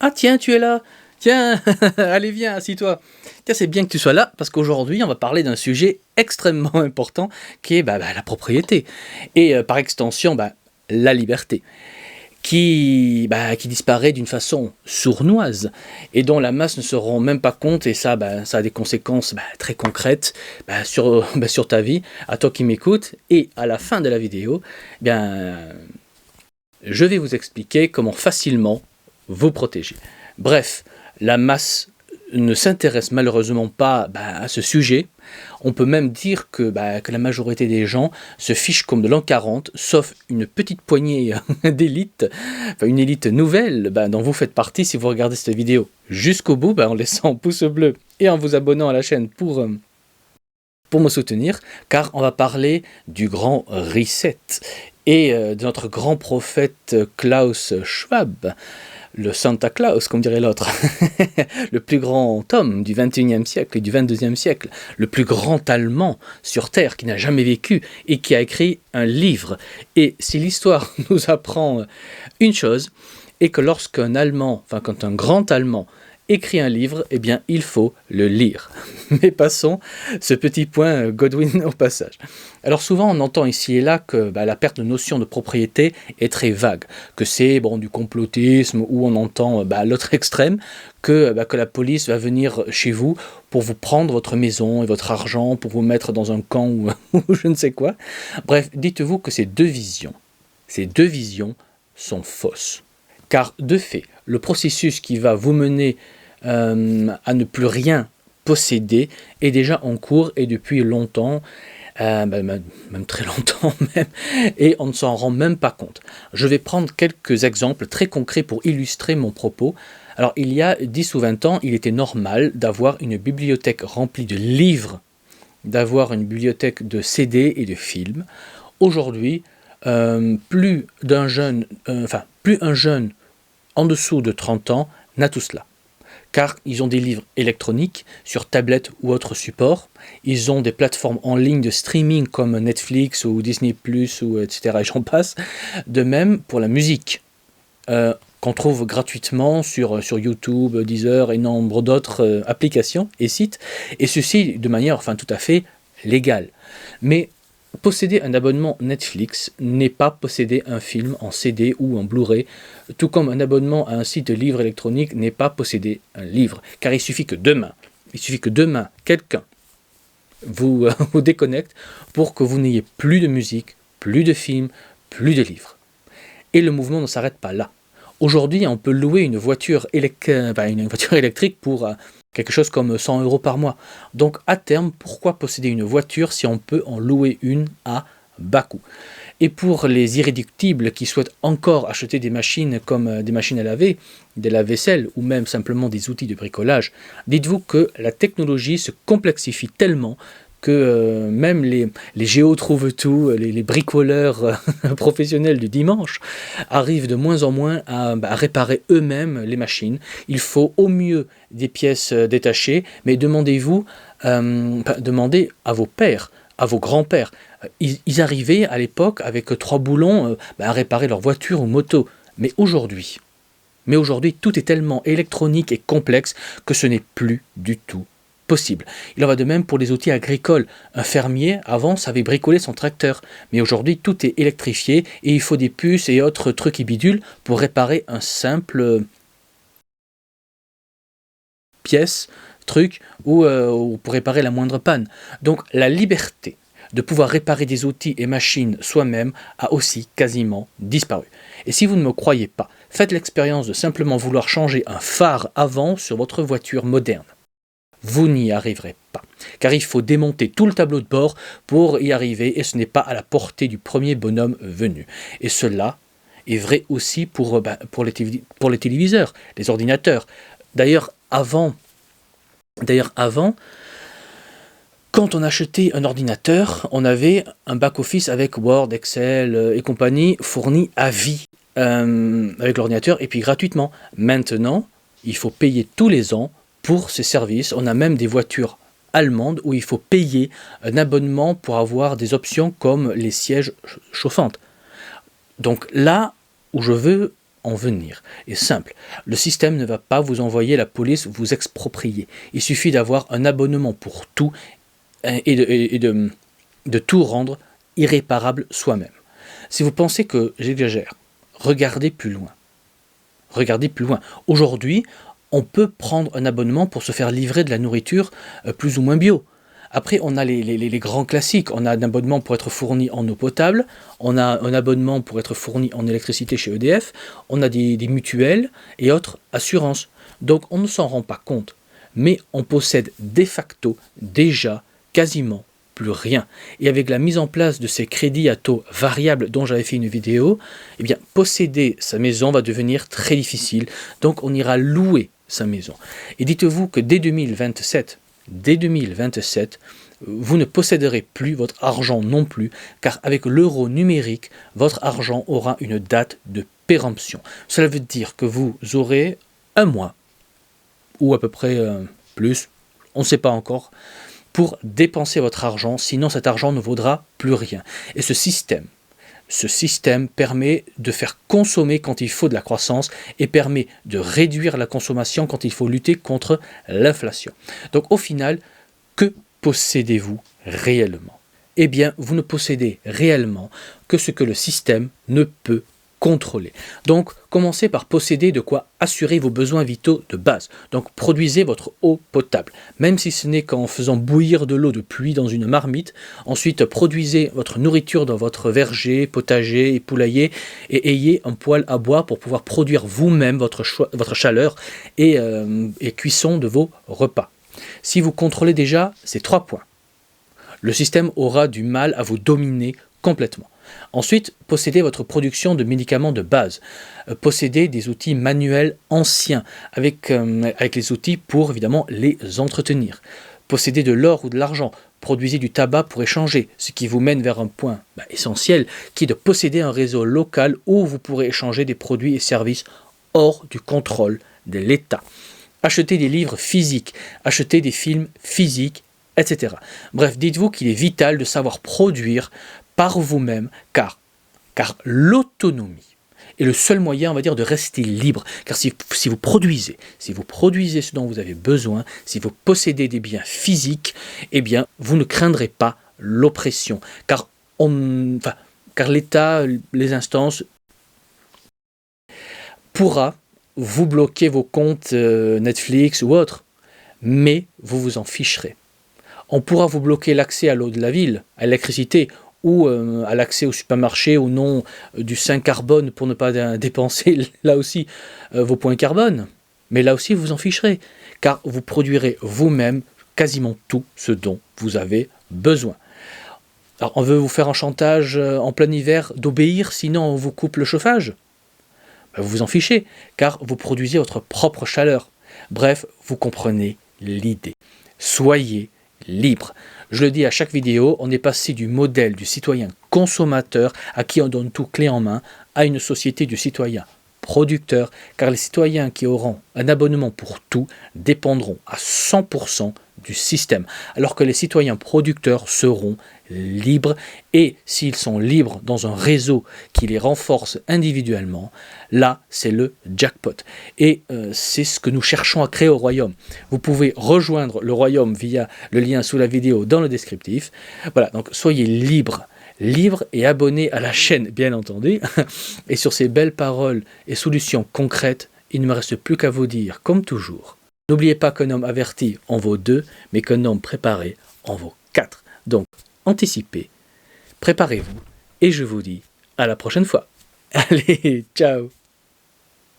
Ah tiens, tu es là. Tiens, allez viens, assis-toi. Tiens, c'est bien que tu sois là parce qu'aujourd'hui, on va parler d'un sujet extrêmement important qui est la propriété et par extension la liberté qui disparaît d'une façon sournoise et dont la masse ne se rend même pas compte et ça a des conséquences très concrètes sur ta vie, à toi qui m'écoutes. Et à la fin de la vidéo, je vais vous expliquer comment facilement vous protéger. Bref, la masse ne s'intéresse malheureusement pas à ce sujet. On peut même dire que la majorité des gens se fichent comme de l'an 40, sauf une petite poignée d'élite, une élite nouvelle dont vous faites partie si vous regardez cette vidéo jusqu'au bout, en laissant un pouce bleu et en vous abonnant à la chaîne pour me soutenir, car on va parler du grand reset et de notre grand prophète Klaus Schwab, le Santa Claus, comme dirait l'autre, le plus grand homme du 21e siècle et du 22e siècle, le plus grand Allemand sur Terre qui n'a jamais vécu et qui a écrit un livre. Et si l'histoire nous apprend une chose, est que lorsqu'un Allemand, quand un grand Allemand écrit un livre, il faut le lire. Mais passons ce petit point Godwin au passage. Alors souvent on entend ici et là que la perte de notion de propriété est très vague, que c'est du complotisme, ou on entend l'autre extrême, que la police va venir chez vous pour vous prendre votre maison et votre argent, pour vous mettre dans un camp ou je ne sais quoi. Bref, dites-vous que ces deux visions sont fausses. Car de fait, le processus qui va vous mener à ne plus rien posséder est déjà en cours et depuis longtemps, même très longtemps même, et on ne s'en rend même pas compte. Je vais prendre quelques exemples très concrets pour illustrer mon propos. Alors il y a 10 ou 20 ans, il était normal d'avoir une bibliothèque remplie de livres, d'avoir une bibliothèque de CD et de films. Aujourd'hui, plus un jeune en dessous de 30 ans n'a tout cela. Car ils ont des livres électroniques sur tablette ou autre support, ils ont des plateformes en ligne de streaming comme Netflix ou Disney+, ou etc. et j'en passe. De même pour la musique, qu'on trouve gratuitement sur YouTube, Deezer et nombre d'autres applications et sites, et ceci de manière tout à fait légale. Mais posséder un abonnement Netflix n'est pas posséder un film en CD ou en Blu-ray, tout comme un abonnement à un site de livres électroniques n'est pas posséder un livre, car il suffit que demain quelqu'un vous déconnecte pour que vous n'ayez plus de musique, plus de films, plus de livres. Et le mouvement ne s'arrête pas là. Aujourd'hui, on peut louer une voiture électrique pour quelque chose comme 100 € par mois. Donc à terme, pourquoi posséder une voiture si on peut en louer une à bas coût? Et pour les irréductibles qui souhaitent encore acheter des machines comme des machines à laver, des lave-vaisselle ou même simplement des outils de bricolage, dites-vous que la technologie se complexifie tellement que même les géo-trouve-tout, les bricoleurs professionnels du dimanche arrivent de moins en moins à réparer eux-mêmes les machines. Il faut au mieux des pièces détachées, mais demandez à vos pères, à vos grands-pères. Ils arrivaient à l'époque avec 3 boulons à réparer leur voiture ou moto. Mais aujourd'hui, tout est tellement électronique et complexe que ce n'est plus du tout possible. Il en va de même pour les outils agricoles. Un fermier, avant, savait bricoler son tracteur, mais aujourd'hui, tout est électrifié et il faut des puces et autres trucs et bidules pour réparer un simple pièce, truc, ou pour réparer la moindre panne. Donc, la liberté de pouvoir réparer des outils et machines soi-même a aussi quasiment disparu. Et si vous ne me croyez pas, faites l'expérience de simplement vouloir changer un phare avant sur votre voiture moderne. Vous n'y arriverez pas, car il faut démonter tout le tableau de bord pour y arriver, et ce n'est pas à la portée du premier bonhomme venu. Et cela est vrai aussi pour les téléviseurs, les ordinateurs. D'ailleurs, avant, quand on achetait un ordinateur, on avait un back-office avec Word, Excel et compagnie fourni à vie avec l'ordinateur et puis gratuitement. Maintenant, il faut payer tous les ans pour ces services. On a même des voitures allemandes où il faut payer un abonnement pour avoir des options comme les sièges chauffantes. Donc là où je veux en venir est simple. Le système ne va pas vous envoyer la police vous exproprier. Il suffit d'avoir un abonnement pour tout et de tout rendre irréparable soi-même. Si vous pensez que j'exagère, regardez plus loin. Regardez plus loin. Aujourd'hui, on peut prendre un abonnement pour se faire livrer de la nourriture plus ou moins bio. Après, on a les grands classiques. On a un abonnement pour être fourni en eau potable. On a un abonnement pour être fourni en électricité chez EDF. On a des mutuelles et autres assurances. Donc, on ne s'en rend pas compte. Mais on possède de facto déjà quasiment plus rien. Et avec la mise en place de ces crédits à taux variables dont j'avais fait une vidéo, eh bien, posséder sa maison va devenir très difficile. Donc, on ira louer sa maison. Et dites-vous que dès 2027, vous ne posséderez plus votre argent non plus, car avec l'euro numérique, votre argent aura une date de péremption. Cela veut dire que vous aurez un mois, ou à peu près plus, on ne sait pas encore, pour dépenser votre argent, sinon cet argent ne vaudra plus rien. Et ce système permet de faire consommer quand il faut de la croissance et permet de réduire la consommation quand il faut lutter contre l'inflation. Donc au final, que possédez-vous réellement? Eh bien, vous ne possédez réellement que ce que le système ne peut contrôler. Donc, commencez par posséder de quoi assurer vos besoins vitaux de base. Donc, produisez votre eau potable, même si ce n'est qu'en faisant bouillir de l'eau de pluie dans une marmite. Ensuite, produisez votre nourriture dans votre verger, potager et poulailler et ayez un poêle à bois pour pouvoir produire vous-même votre chaleur et cuisson de vos repas. Si vous contrôlez déjà ces 3 points, le système aura du mal à vous dominer complètement. Ensuite, possédez votre production de médicaments de base. Possédez des outils manuels anciens avec les outils pour évidemment les entretenir. Possédez de l'or ou de l'argent. Produisez du tabac pour échanger, ce qui vous mène vers un point essentiel qui est de posséder un réseau local où vous pourrez échanger des produits et services hors du contrôle de l'État. Achetez des livres physiques, achetez des films physiques, etc. Bref, dites-vous qu'il est vital de savoir produire par vous-même, car l'autonomie est le seul moyen, on va dire, de rester libre. Car si vous produisez ce dont vous avez besoin, si vous possédez des biens physiques, eh bien, vous ne craindrez pas l'oppression. Car l'État, les instances, pourra vous bloquer vos comptes Netflix ou autres, mais vous vous en ficherez. On pourra vous bloquer l'accès à l'eau de la ville, à l'électricité, ou à l'accès au supermarché au nom du 5 carbone pour ne pas dépenser là aussi vos points carbone. Mais là aussi, vous en ficherez, car vous produirez vous-même quasiment tout ce dont vous avez besoin. Alors, on veut vous faire un chantage en plein hiver d'obéir, sinon on vous coupe le chauffage. Vous vous en fichez, car vous produisez votre propre chaleur. Bref, vous comprenez l'idée. Soyez libre. Je le dis à chaque vidéo, on est passé du modèle du citoyen consommateur à qui on donne tout clé en main à une société du citoyen producteur, car les citoyens qui auront un abonnement pour tout dépendront à 100% du système, alors que les citoyens producteurs seront libres, et s'ils sont libres dans un réseau qui les renforce individuellement, là c'est le jackpot. Et c'est ce que nous cherchons à créer au royaume. Vous pouvez rejoindre le royaume via le lien sous la vidéo dans le descriptif. Voilà, donc soyez libres et abonnés à la chaîne, bien entendu. Et sur ces belles paroles et solutions concrètes, il ne me reste plus qu'à vous dire, comme toujours, n'oubliez pas qu'un homme averti en vaut 2, mais qu'un homme préparé en vaut 4. Donc, anticipez, préparez-vous, et je vous dis à la prochaine fois. Allez, ciao!